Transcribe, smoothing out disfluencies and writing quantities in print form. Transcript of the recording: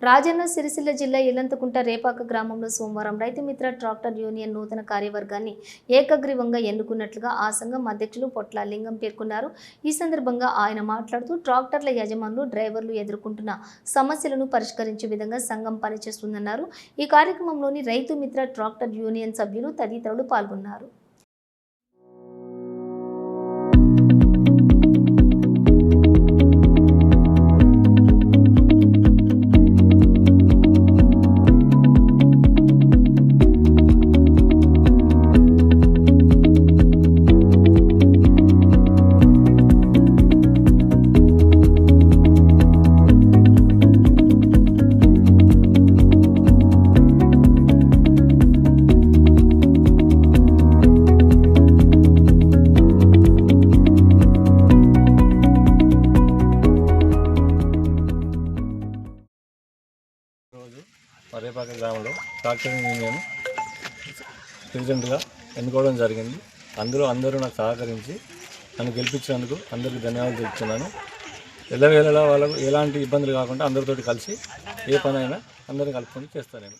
రాజన్న సిరిసిల్ల జిల్లా ఇల్లంతకుంట రేపాక గ్రామంలో సోమవారం రైతు మిత్ర ట్రాక్టర్ యూనియన్ నూతన కార్యవర్గాన్ని ఏకగ్రీవంగా ఎన్నుకున్నట్లుగా ఆ సంఘం అధ్యక్షులు పొట్ల లింగం పేర్కొన్నారు. ఈ సందర్భంగా ఆయన మాట్లాడుతూ ట్రాక్టర్ల యజమానులు డ్రైవర్లు ఎదుర్కొంటున్న సమస్యలను పరిష్కరించే విధంగా సంఘం పనిచేస్తుందన్నారు. ఈ కార్యక్రమంలోని రైతు మిత్ర ట్రాక్టర్ యూనియన్ సభ్యులు తదితరులు పాల్గొన్నారు. రేపాక గ్రామంలో ట్రాక్టర్ యూనియన్ ప్రెసిడెంట్గా ఎన్నుకోవడం జరిగింది. అందరూ నాకు సహకరించి నన్ను గెలిపించినందుకు అందరికీ ధన్యవాదాలు తెలుపుతున్నాను. ఎల్లవేళలా వాళ్ళకు ఎలాంటి ఇబ్బందులు కాకుండా అందరితోటి కలిసి ఏ పనైనా అందరిని కలుపుకొని చేస్తాను నేను.